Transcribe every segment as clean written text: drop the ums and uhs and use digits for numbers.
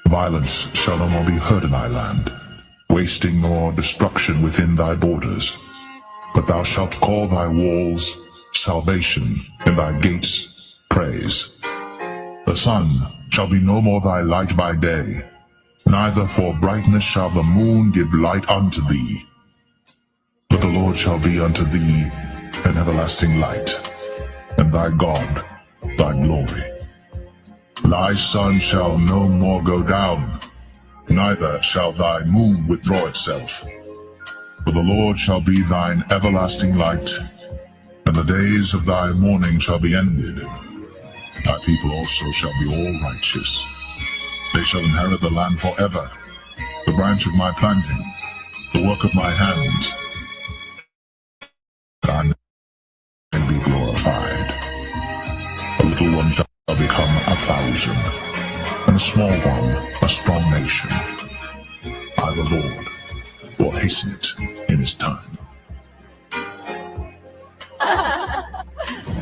Violence shall no more be heard in thy land, wasting nor destruction within thy borders. But thou shalt call thy walls salvation, and thy gates praise. The sun shall be no more thy light by day, neither for brightness shall the moon give light unto thee. But the Lord shall be unto thee an everlasting light, and thy God thy glory. Thy sun shall no more go down, neither shall thy moon withdraw itself. For the Lord shall be thine everlasting light, and the days of thy mourning shall be ended. Thy people also shall be all righteous. They shall inherit the land forever, the branch of my planting, the work of my hands, that I may be glorified. A little one shall become 1,000, and a small one a strong nation. I, the Lord, will hasten it in his time.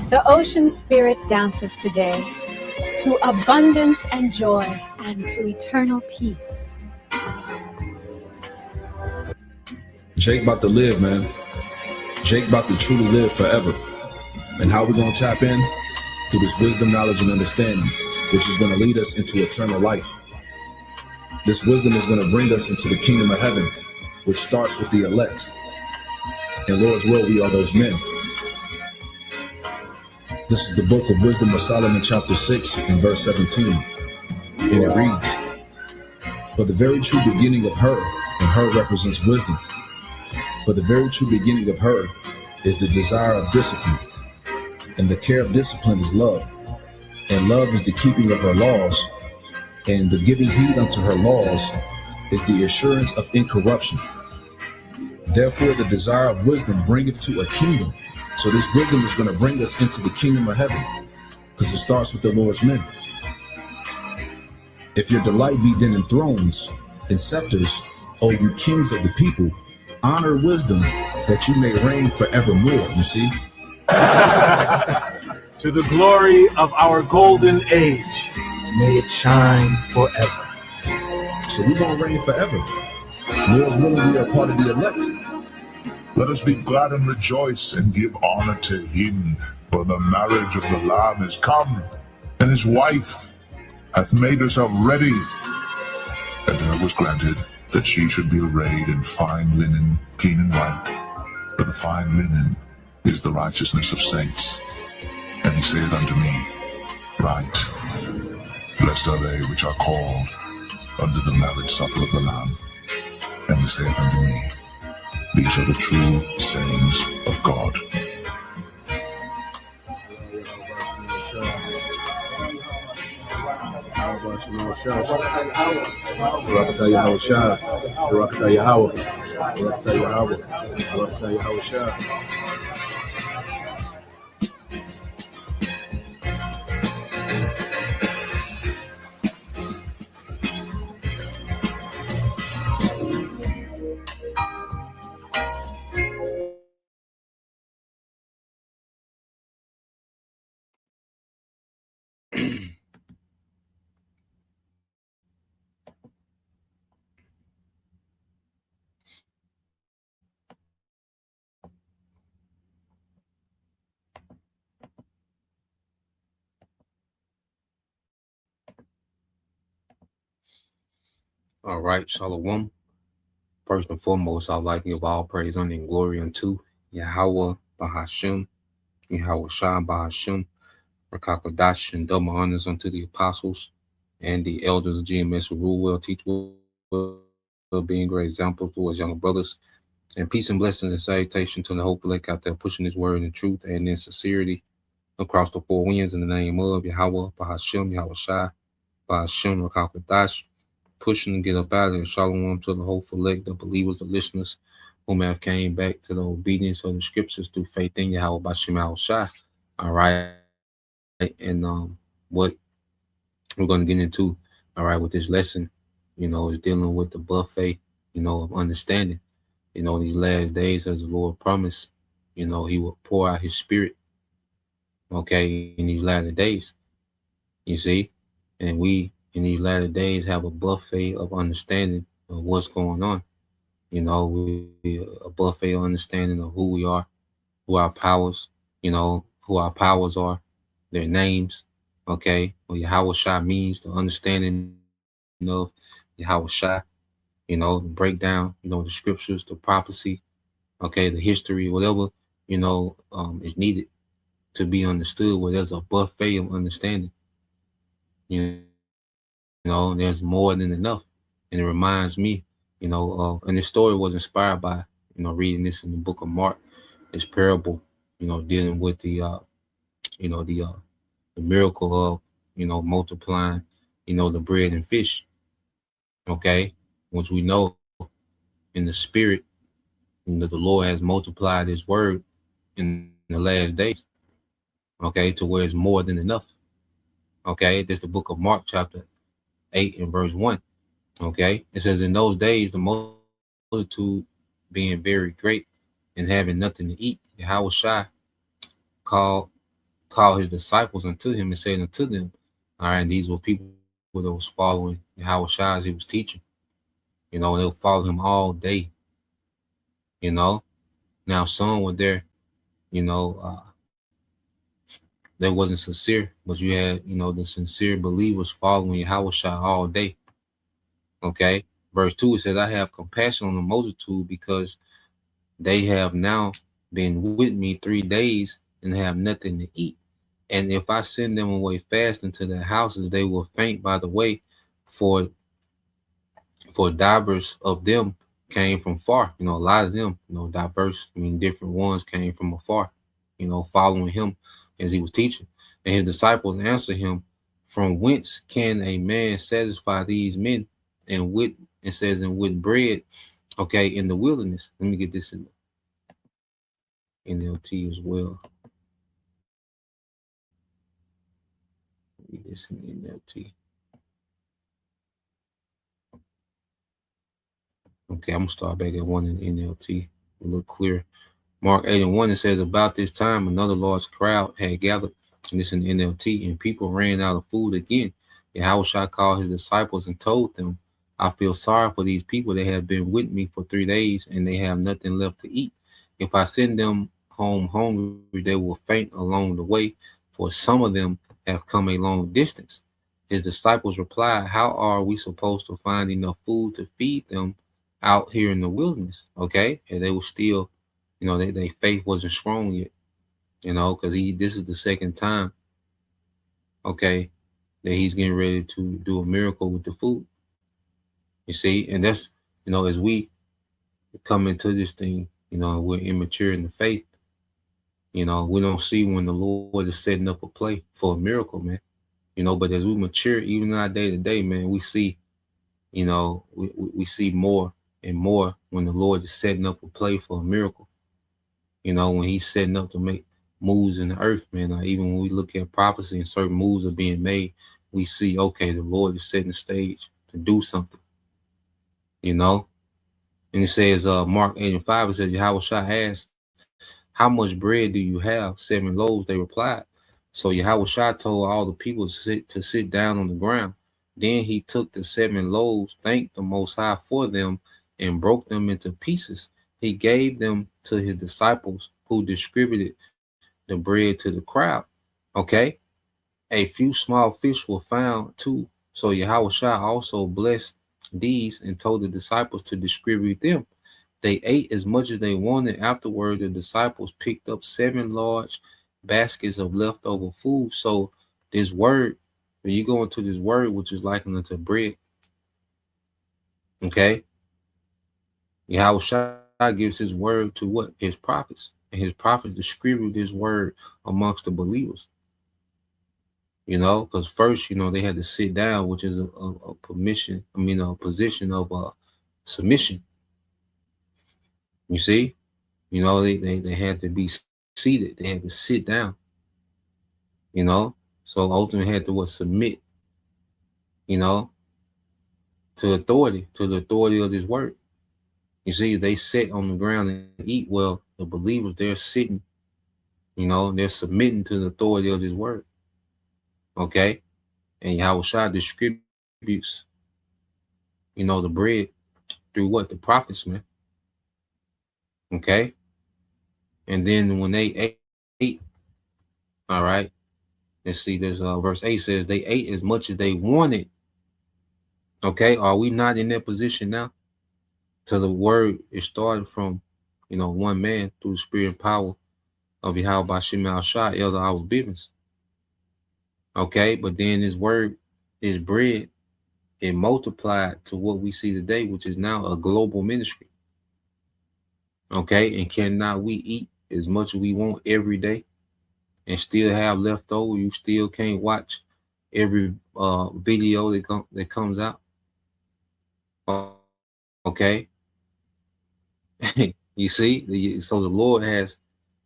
The ocean spirit dances today to abundance and joy and to eternal peace. Jake about to live, man. Jake about to truly live forever. And how we gonna tap in? Through this wisdom, knowledge, and understanding, which is gonna lead us into eternal life. This wisdom is gonna bring us into the kingdom of heaven, which starts with the elect. And Lord's will, we are those men. This is the book of Wisdom of Solomon, chapter 6, and verse 17. And it reads, "For the very true beginning of her, and her represents wisdom. For the very true beginning of her is the desire of discipline. And the care of discipline is love. And love is the keeping of her laws. And the giving heed unto her laws is the assurance of incorruption. Therefore the desire of wisdom bringeth to a kingdom." So this wisdom is going to bring us into the kingdom of heaven, because it starts with the Lord's men. "If your delight be then in thrones and scepters, O you kings of the people, honor wisdom that you may reign forevermore." You see? To the glory of our golden age, may it shine forever. So we're going to reign forever. Lord's willing, we are part of the elect. Let us be glad and rejoice and give honor to him, for the marriage of the Lamb is come, and his wife hath made herself ready. And to her was granted that she should be arrayed in fine linen, clean and white, for the fine linen is the righteousness of saints. And he saith unto me, Write, blessed are they which are called unto the marriage supper of the Lamb. And he saith unto me, These are the true sayings of God. All right, Shalom. First and foremost, I'd like to give all praise, honor, and glory unto Yahweh Bahashem, Yahweh Shah Bahashem, Rakakadash, and double honors unto the apostles and the elders of GMS who rule well, teach well, being great examples to us younger brothers. And peace and blessings and salutation to the hopeful elect out there pushing his word in truth and in sincerity across the four winds in the name of Yahweh Bahashem, Yahweh Shah Bahashem, Rakakadash. Pushing to get up out of there. Shalom to the hopeful elect, the believers, the listeners whom have came back to the obedience of the scriptures through faith in Yahweh Bashem Yahweh Shah. All right. And what we're going to get into, all right, with this lesson, is dealing with the buffet, of understanding. These last days, as the Lord promised, he will pour out his spirit, okay, in these latter days, you see, and we in these latter days have a buffet of understanding of what's going on. You know, a buffet of understanding of who we are, who our powers, you know, who our powers are, their names. Okay, what Yahweh Shai means, the understanding of Yahweh Shai, you know, the breakdown, you know, the scriptures, the prophecy, okay, the history, whatever, you know, is needed to be understood, where there's a buffet of understanding. You know, there's more than enough. And it reminds me, you know, and this story was inspired by, you know, reading this in the book of Mark, this parable, you know, dealing with the, you know, the miracle of, you know, multiplying, you know, the bread and fish, okay, which we know in the spirit, you know, the Lord has multiplied his word in the last days, okay, to where it's more than enough. Okay, this is the book of Mark chapter 8 and verse 1. Okay, it says, in those days, the multitude being very great and having nothing to eat, Yahweh Shai called his disciples unto him and said unto them, all right, and these were people that was following Yahweh Shai as he was teaching. You know, they'll follow him all day. You know, now some were there, you know, that wasn't sincere, but you had, you know, the sincere believers following Yahweh Shai all day. Okay, verse 2, it says, I have compassion on the multitude because they have now been with me 3 days and have nothing to eat. And if I send them away fasting to their houses, they will faint by the way, for divers of them came from far. You know, a lot of them, you know, diverse, I mean, different ones came from afar, you know, following him as he was teaching. And his disciples answered him, from whence can a man satisfy these men? And with, it says, and with bread, okay, in the wilderness. Let me get this in NLT as well. Read this in NLT. Okay, I'm gonna start back at 1 in NLT. A little clearer. Mark 8 and 1, it says, about this time another large crowd had gathered, and this in NLT, and people ran out of food again. Yahweh Shai called his disciples and told them, I feel sorry for these people. They have been with me for 3 days and they have nothing left to eat. If I send them home hungry, they will faint along the way, for some of them have come a long distance. His disciples replied, how are we supposed to find enough food to feed them out here in the wilderness? Okay, and they were still, you know, their faith wasn't strong yet, you know, because this is the second time, okay, that he's getting ready to do a miracle with the food. You see, and that's, you know, as we come into this thing, you know, we're immature in the faith, you know, we don't see when the Lord is setting up a play for a miracle, man. You know, but as we mature, even in our day to day, man, we see, you know, we see more and more when the Lord is setting up a play for a miracle. You know, when he's setting up to make moves in the earth, man. Even when we look at prophecy and certain moves are being made, we see, okay, the Lord is setting the stage to do something, you know. And it says, Mark 8 and 5, it says, Yahweh Shai asked, how much bread do you have? 7 loaves, they replied. So Yahweh Shai told all the people to sit down on the ground. Then he took the 7 loaves, thanked the Most High for them, and broke them into pieces. He gave them to his disciples, who distributed the bread to the crowd. Okay. A few small fish were found too. So Yahweh Shai also blessed these and told the disciples to distribute them. They ate as much as they wanted. Afterward, the disciples picked up 7 large baskets of leftover food. So this word, when you go into this word, which is likened unto bread, okay, Yahweh Shai gives his word to what? His prophets. And his prophets distribute his word amongst the believers. You know, because first, you know, they had to sit down, which is a permission, a position of submission. You see, you know, they had to be seated. They had to sit down, you know. So ultimately had to submit, you know, to authority, to the authority of this word. You see, they sit on the ground and eat. Well, the believers, they're sitting, you know, they're submitting to the authority of this word. Okay. And Yahweh Shai distributed distributes, the bread through what? The prophets, man. Okay. And then when they ate, all right, let's see, this verse 8 says they ate as much as they wanted. Okay, are we not in that position now? So the word is started from, one man through the spirit and power of Yahweh Bashim al-Shah, Elder our business. Okay, but then this word is bread, it multiplied to what we see today, which is now a global ministry. Okay, and cannot we eat as much as we want every day and still have leftover? You still can't watch every video that comes out. Okay. You see, so the Lord has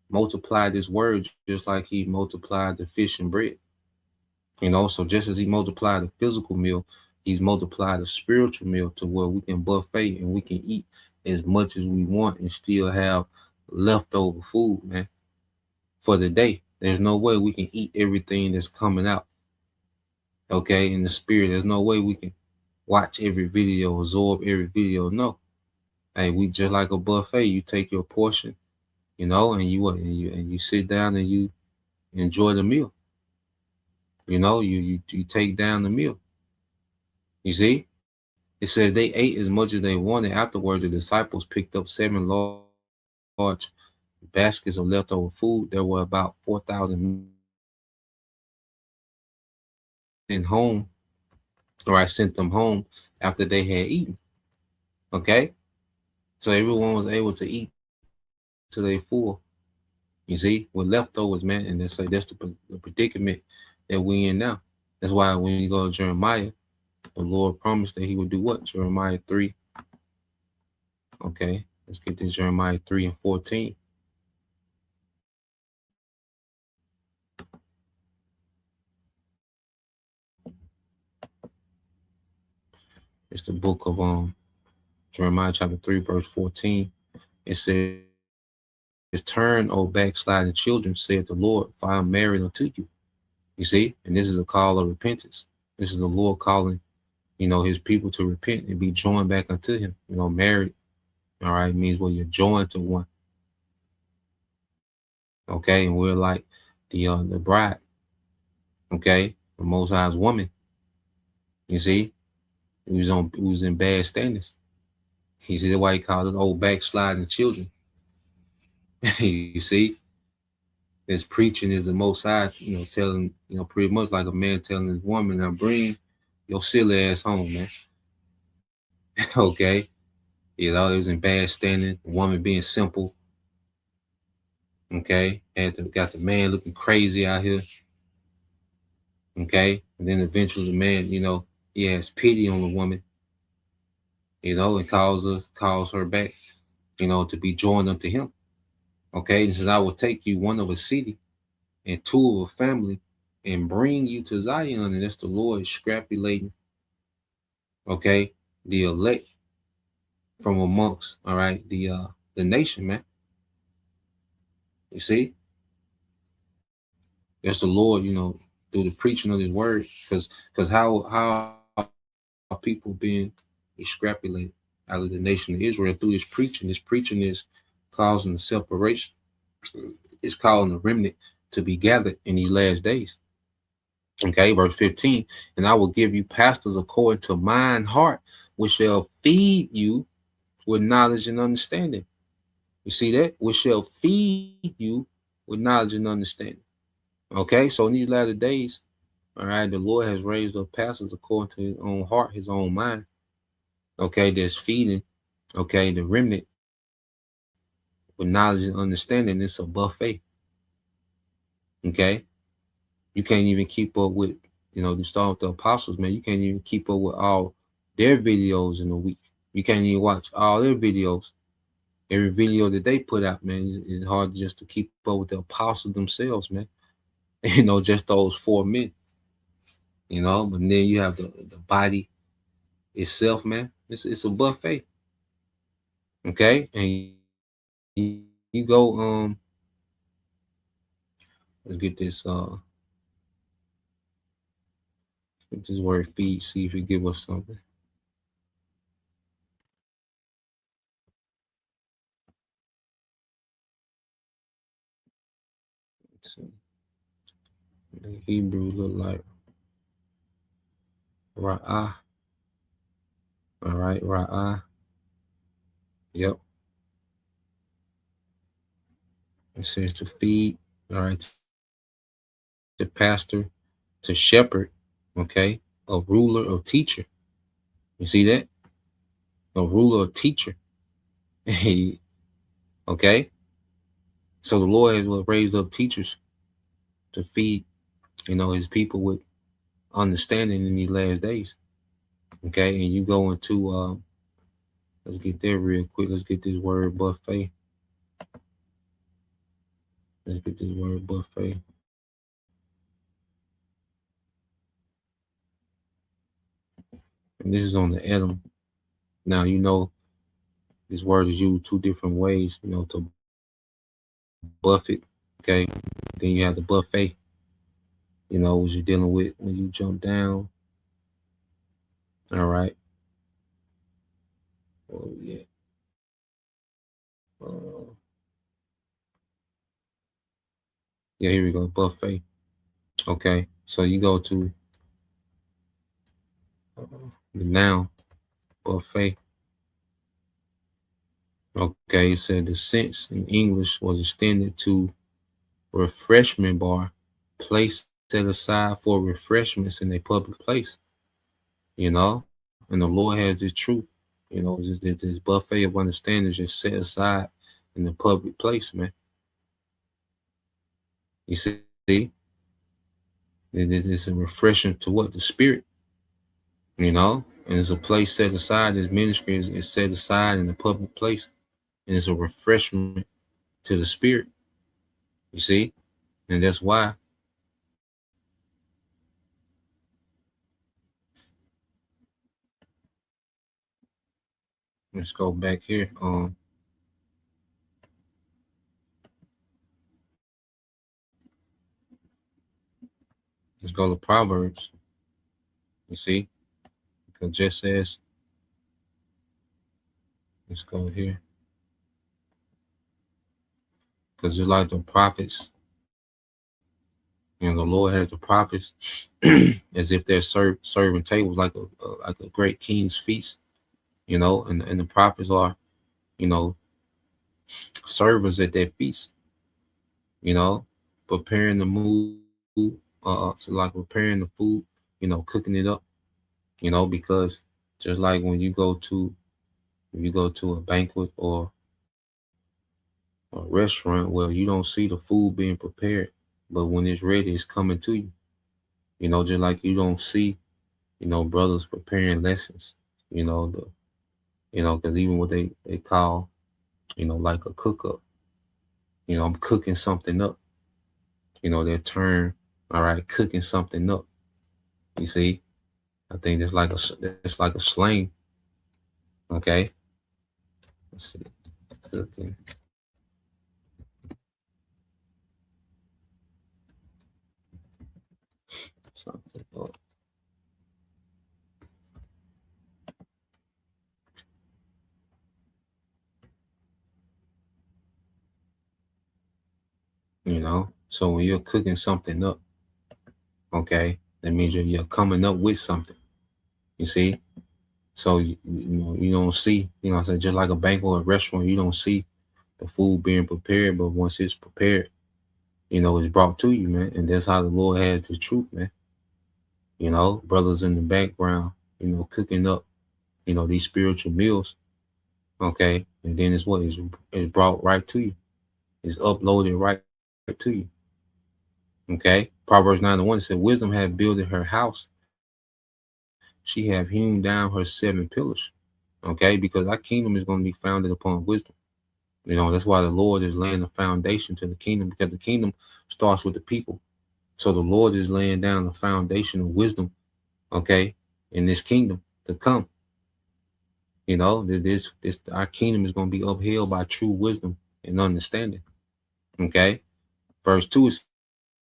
multiplied this word just like he multiplied the fish and bread. So just as he multiplied the physical meal, he's multiplied the spiritual meal to where we can buffet and we can eat as much as we want and still have leftover food, man, for the day. There's no way we can eat everything that's coming out, okay, in the spirit. There's no way we can watch every video, absorb every video. No. Hey, we just like a buffet. You take your portion, and you sit down and you enjoy the meal. You take down the meal. You see, it says they ate as much as they wanted. Afterwards, the disciples picked up 7 large baskets of leftover food. There were about 4,000 in home, or I sent them home after they had eaten. Okay, so everyone was able to eat till they full. You see, with leftovers, man, and that's the predicament that we in now. That's why when you go to Jeremiah, the Lord promised that he would do what? Jeremiah 3. Okay, let's get to Jeremiah 3 and 14. It's the book of Jeremiah chapter 3, verse 14. It says, "Turn, O backsliding children, saith the Lord, for I am married unto you." You see, and this is a call of repentance. This is the Lord calling, his people to repent and be joined back unto him. Married, all right, means you're joined to one. Okay, and we're like the bride. Okay, the Most High's woman. You see, he was in bad standards. You see, that's why he called it old backsliding children. You see, this preaching is the Most High, telling, pretty much like a man telling his woman, "Now bring your silly ass home, man." Okay, it was in bad standing. The woman being simple. Okay, got the man looking crazy out here. Okay, and then eventually the man, he has pity on the woman, and calls her back, to be joined unto him. Okay, and says, "I will take you one of a city and two of a family and bring you to Zion," and that's the Lord scrapulating, okay, the elect from amongst, all right, the nation, man. You see, that's the Lord, through the preaching of his word, because how are people being extrapolated out of the nation of Israel through this preaching? This preaching is causing the separation. It's calling the remnant to be gathered in these last days. Okay, verse 15, "And I will give you pastors according to mine heart, which shall feed you with knowledge and understanding." You see that? "Which shall feed you with knowledge and understanding." Okay, so in these latter days, all right, the Lord has raised up pastors according to his own heart, his own mind. Okay, that's feeding, okay, the remnant with knowledge and understanding. It's a buffet. Okay, you can't even keep up with, you start with the apostles, man. You can't even keep up with all their videos in a week. You can't even watch all their videos. Every video that they put out, man, it's hard just to keep up with the apostles themselves, man. Just those 4 men. But then you have the body itself, man. It's a buffet. Okay, and you go, let's get this, This word feed, see if it give us something. Let's see. The Hebrew look like Ra'ah. All right, Ra'ah. Yep. It says to feed. All right. To pastor, to shepherd. Okay. A ruler or teacher. You see that? A ruler or teacher. Okay. So the Lord has raised up teachers to feed, his people with understanding in these last days. Okay. And you go into let's get there real quick. Let's get this word buffet. Let's get this word buffet. And this is on the Edom. Now, this word is used two different ways, to buffet. Okay. Then you have the buffet, what you're dealing with when you jump down. All right. Oh, yeah. Yeah, here we go. Buffet. Okay. So you go to the noun, buffet. Okay. It said the sense in English was extended to refreshment bar, place set aside for refreshments in a public place. And the Lord has this truth. This buffet of understanding just set aside in the public place, man. You see, it's a refreshing to what? The spirit, and it's a place set aside. This ministry is set aside in the public place, and it's a refreshment to the spirit. You see, and that's why. Let's go back here. Let's go to Proverbs. You see, because it just says, let's go here. Because just like the prophets, the Lord has the prophets as if they're serving tables like a great king's feast, and the prophets are, servers at that feast, preparing the mood, so like preparing the food, cooking it up, because just like when you go to a banquet or a restaurant, well, you don't see the food being prepared, but when it's ready, it's coming to you. Just like you don't see, brothers preparing lessons, because even what they call, like a cook up, I'm cooking something up, their term, all right, cooking something up. You see, I think that's like a slang. Okay. Let's see. Cooking. Something up. So when you're cooking something up, okay, that means you're coming up with something. You see? So you don't see, I said, just like a banquet or a restaurant, you don't see the food being prepared, but once it's prepared, it's brought to you, man. And that's how the Lord has the truth, man. Brothers in the background, cooking up, these spiritual meals. Okay. And then it's what is brought right to you. It's uploaded right to you. Okay. Proverbs 9:1 said, wisdom hath builded her house. She have hewn down her 7 pillars. Okay. Because our kingdom is going to be founded upon wisdom. That's why the Lord is laying the foundation to the kingdom, because the kingdom starts with the people. So the Lord is laying down the foundation of wisdom, okay, in this kingdom to come. This our kingdom is going to be upheld by true wisdom and understanding. Okay. Verse 2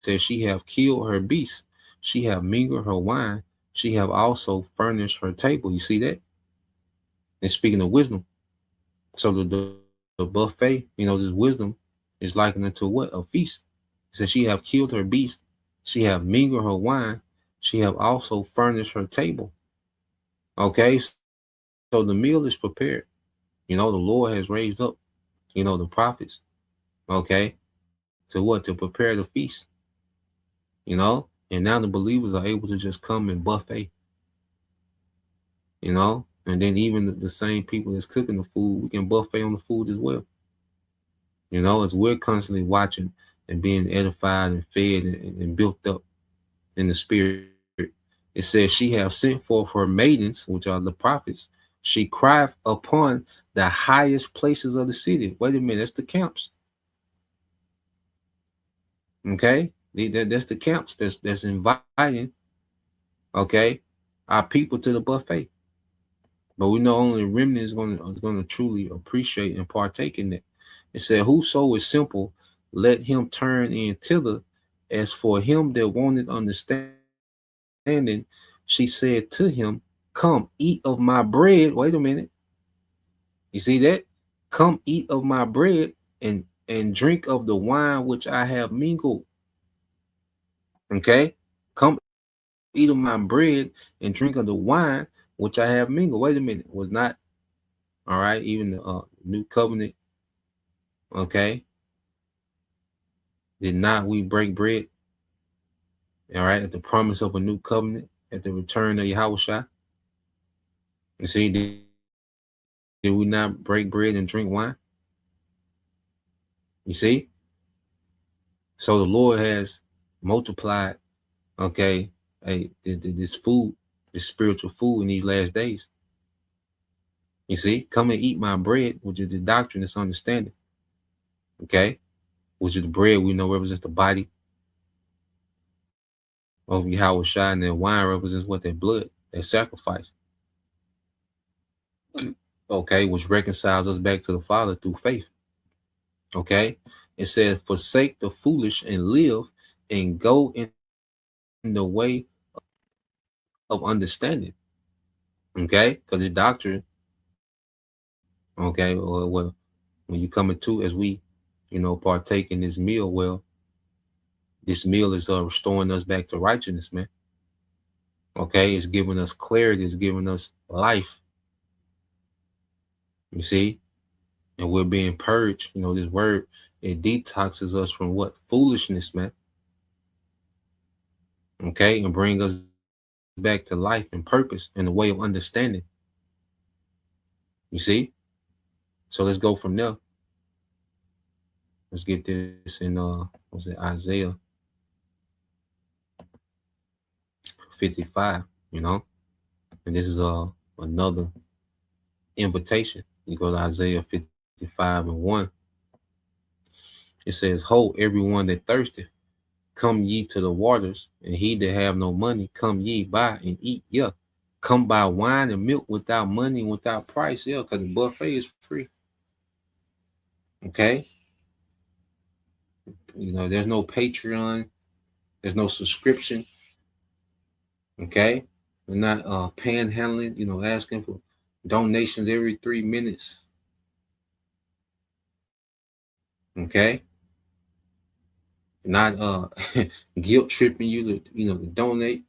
says, she have killed her beasts, she have mingled her wine, she have also furnished her table. You see that? And speaking of wisdom, so the buffet, this wisdom is likened unto what? A feast. It says she have killed her beast, she have mingled her wine, she have also furnished her table. Okay, so the meal is prepared. The Lord has raised up, the prophets, okay, to what? To prepare the feast, and now the believers are able to just come and buffet, and then even the same people that's cooking the food, we can buffet on the food as well, as we're constantly watching and being edified and fed and built up in the spirit. It says she have sent forth her maidens, which are the prophets. She cried upon the highest places of the city. Wait a minute, that's the camps. Okay, that's the camps that's inviting, okay, our people to the buffet. But we know only a remnant is going to truly appreciate and partake in that. It said, "Whoso is simple, let him turn in thither. As for him that wanted understanding, she said to him, Come, eat of my bread." Wait a minute. You see that? Come, eat of my bread and drink of the wine which I have mingled. Okay? Come, eat of my bread and drink of the wine which I have mingled. Wait a minute. Was not, all right, even the new covenant, okay? Did not we break bread? All right, at the promise of a new covenant, at the return of Yahushua. You see, did we not break bread and drink wine? You see? So the Lord has multiplied, okay, this food, this spiritual food in these last days. You see, come and eat my bread, which is the doctrine, this understanding. Okay, which is the bread we know represents the body of Yahushua, and the wine represents what? Their blood, their sacrifice. Okay, which reconciles us back to the Father through faith. Okay, it says, forsake the foolish and live and go in the way of understanding. Okay, because the doctrine, okay, or well, when you come into, as we, partake in this meal, well, this meal is restoring us back to righteousness, man. Okay, it's giving us clarity, it's giving us life. You see, and we're being purged. This word, it detoxes us from what? Foolishness, man. Okay, and bring us back to life and purpose and the way of understanding. You see? So let's go from there. Let's get this in Isaiah 55, and this is another invitation. You go to Isaiah 55:1. It says, Ho, everyone that thirsteth, come ye to the waters, and he that have no money, come ye buy and eat. Yeah. Come buy wine and milk without money and without price. Yeah, because the buffet is free. Okay. There's no Patreon. There's no subscription. Okay. We're not panhandling, asking for donations every 3 minutes. Okay. Not guilt tripping you to donate.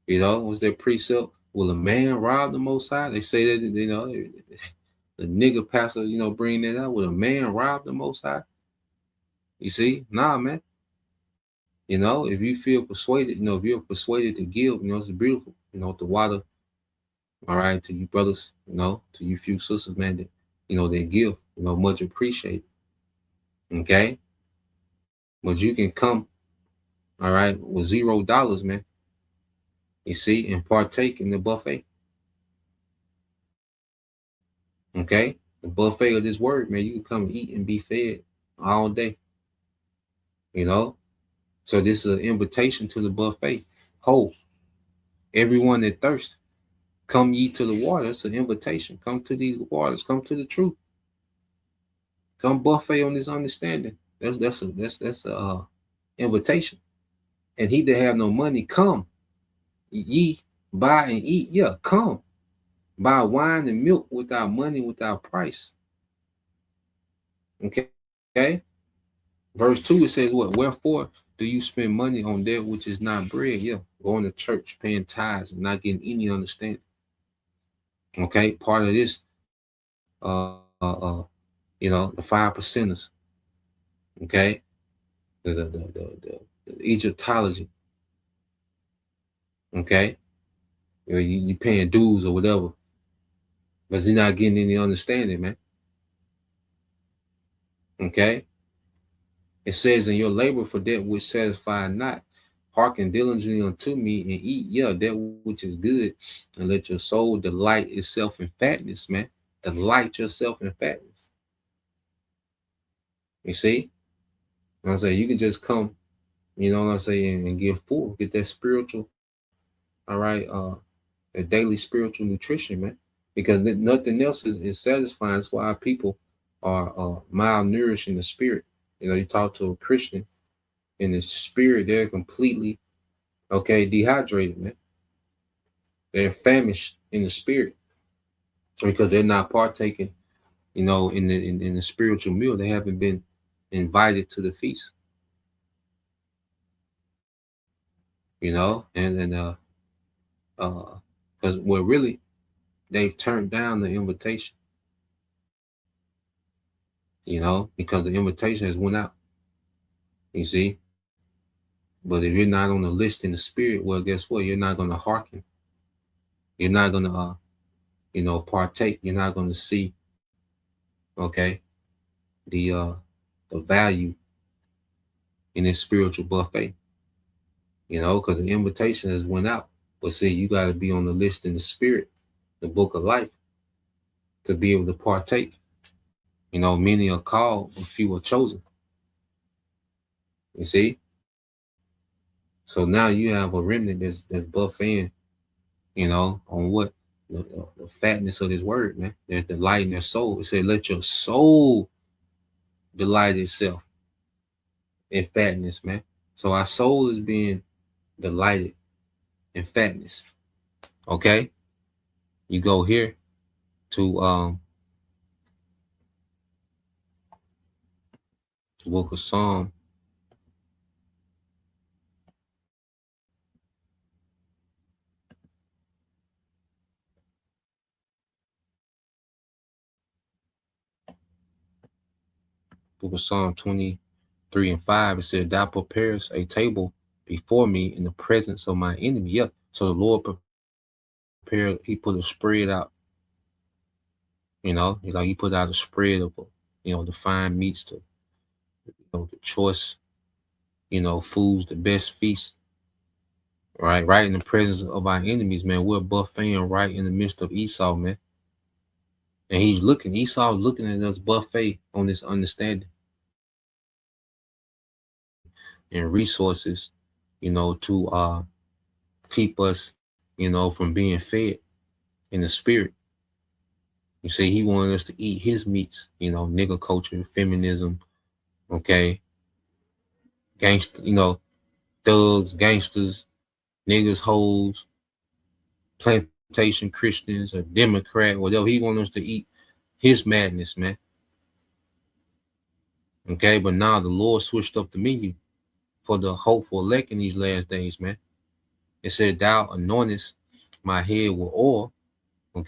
What's their precept? Will a man rob the Most High? They say that, the nigga pastor, bring that out. Will a man rob the Most High? You see? Nah, man. If you feel persuaded, if you're persuaded to give, it's beautiful, the water, all right, to you brothers, to you few sisters, man, that, they give, much appreciated. Okay? But you can come, all right, with $0, man. You see, and partake in the buffet. Okay? The buffet of this word, man, you can come and eat and be fed all day. So this is an invitation to the buffet. Ho, everyone that thirsts, come ye to the water. It's an invitation. Come to these waters. Come to the truth. Come buffet on this understanding. That's a invitation. And he that have no money, come. ye buy and eat. Yeah, come. Buy wine and milk without money, without price. Okay. Okay. Verse 2, it says what? Wherefore do you spend money on that which is not bread? Yeah. Going to church, paying tithes, and not getting any understanding. Okay. Part of this, the 5%ers. Okay. The Egyptology. Okay. You paying dues or whatever, but you're not getting any understanding, man. Okay. It says, in your labor for that which satisfy not, hearken diligently unto me and eat, yeah, that which is good, and let your soul delight itself in fatness, man. Delight yourself in fatness. You see? And I say you can just come, you know what I'm saying, and get full, get that spiritual, all right, a daily spiritual nutrition, man. Because nothing else is satisfying. That's why people are malnourished in the spirit. You talk to a Christian in the spirit, they're completely dehydrated, man. They're famished in the spirit because they're not partaking, in the spiritual meal. They haven't been invited to the feast. Because really they've turned down the invitation. Because the invitation has went out. You see? But if you're not on the list in the spirit, well, guess what? You're not going to hearken. You're not going to, partake. You're not going to see, the value in this spiritual buffet. Because the invitation has went out. But see, you got to be on the list in the spirit, the book of life, to be able to partake. Many are called, but few are chosen. You see? So now you have a remnant that's buffeting, on what? The fatness of this word, man. They're delighting their soul. It said, let your soul delight itself in fatness, man. So our soul is being delighted in fatness. Okay? You go here to the book of Psalm. Book of Psalm 23 and 5. It said, thou preparest a table before me in the presence of my enemy. Yeah. So the Lord prepared, he put a spread out. He put out a spread of, the fine meats, the choice, foods, the best feast. Right in the presence of our enemies, man. We're buffeting right in the midst of Esau, man. And Esau looking at us buffet on this understanding and resources, to keep us, from being fed in the spirit. You see, he wanted us to eat his meats, nigger culture, feminism, gangster, thugs, gangsters, niggas, hoes, plantation Christians, or Democrat, whatever. He wanted us to eat his madness, man. Okay, but now the Lord switched up the menu for the hopeful elect in these last days, man. It said, thou anointest my head with oil, with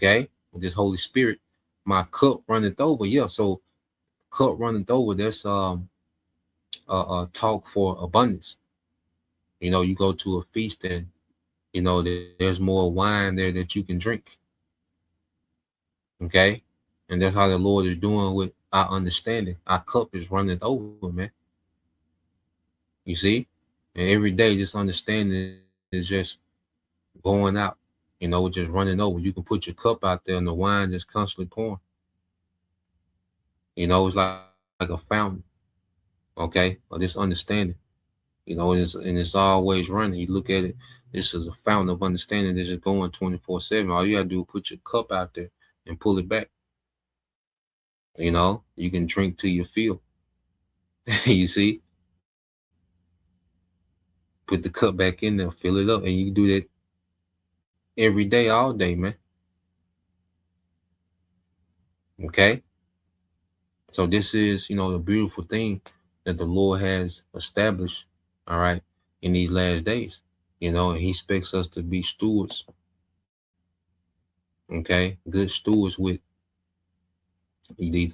this Holy Spirit. My cup runneth over. Yeah, so cup runneth over, that's talk for abundance. You go to a feast and, there's more wine there that you can drink. Okay? And that's how the Lord is doing with our understanding. Our cup is running over, man. You see? And every day, this understanding is just going out, just running over. You can put your cup out there and the wine just constantly pouring. It's like a fountain, of this understanding. And it's always running. You look at it, this is a fountain of understanding that's just going 24/7. All you gotta do is put your cup out there and pull it back. You can drink till you feel. You see? Put the cup back in there, fill it up, and you can do that every day, all day, man. Okay. So this is, the beautiful thing that the Lord has established, all right, in these last days, and he expects us to be stewards, okay, good stewards with these,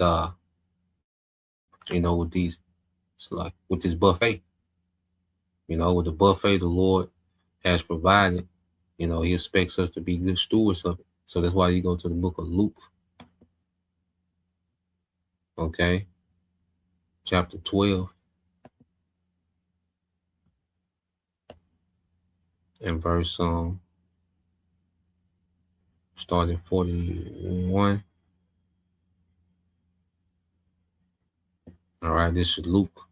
with these, it's like with this buffet, with the buffet the Lord has provided, he expects us to be good stewards of it. So that's why you go to the book of Luke, okay, chapter 12 and verse starting 41. All right, this is Luke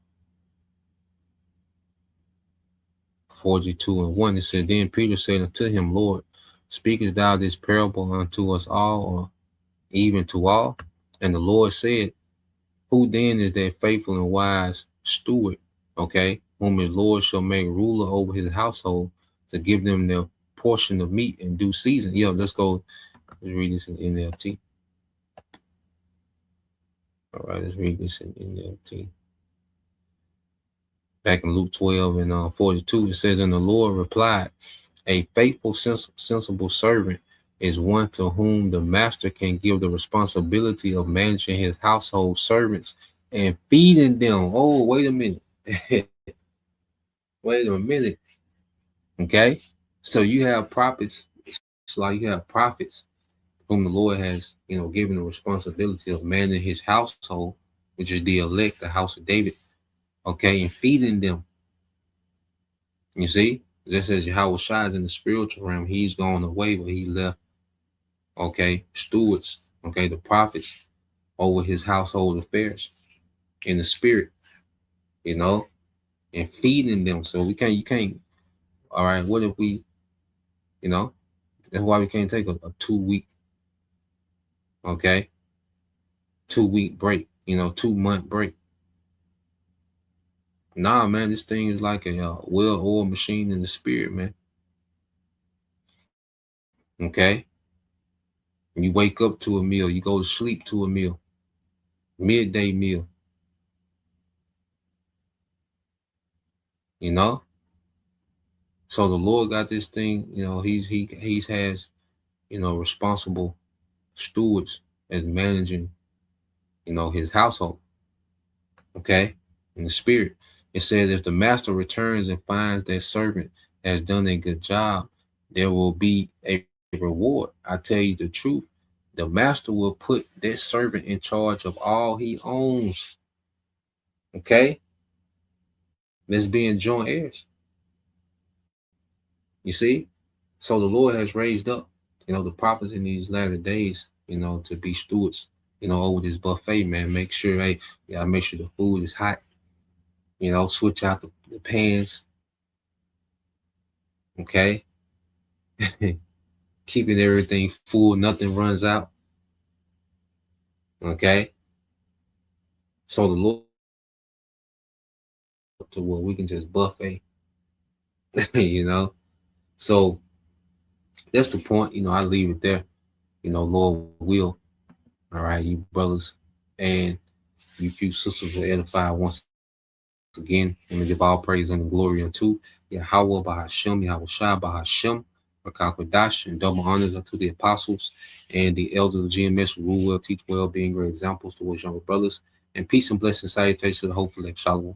42 and 1. It said, Then Peter said unto him, Lord, speakest thou this parable unto us all, or even to all? And the Lord said, Who then is that faithful and wise steward, okay, whom his Lord shall make ruler over his household, to give them their portion of meat in due season? Let's read this in NLT. All right, let's read this in NLT. Back in Luke 12 and 42, it says, And the Lord replied, A faithful, sensible servant is one to whom the master can give the responsibility of managing his household servants and feeding them. Oh, wait a minute. Wait a minute. Okay? So you have prophets. It's like you have prophets whom the Lord has, given the responsibility of managing his household, which is the elect, the house of David, okay, and feeding them. You see, just as Yahweh Shai is in the spiritual realm, he's gone away, but he left, okay, stewards, okay, the prophets over his household affairs in the spirit, and feeding them. So you can't, all right, what if we, that's why we can't take a 2-week, okay, 2-week break, 2-month break. Nah, man, this thing is like a well-oiled machine in the spirit, man. Okay? You wake up to a meal. You go to sleep to a meal. Midday meal. So the Lord got this thing, he has, responsible stewards as managing, his household. Okay? In the spirit. It says, if the master returns and finds that servant has done a good job, there will be a reward. I tell you the truth. The master will put that servant in charge of all he owns. Okay? Let's be in joint heirs. You see? So the Lord has raised up, the prophets in these latter days, to be stewards, over this buffet, man. Make sure, you gotta make sure the food is hot. Switch out the pans. Okay? Keeping everything full, nothing runs out. Okay? So the Lord, to where we can just buffet. So that's the point. I leave it there. Lord will. All right, you brothers and you few sisters will edify once again. I'm gonna give all praise and glory unto Yahweh Bahashem, Yahweh Shai Bahashem, Rakakwadash, and double honors unto the apostles and the elders of GMS who rule well, teach well, being great examples towards younger brothers. And peace and blessing salutations to the hopeful elect. Shalom.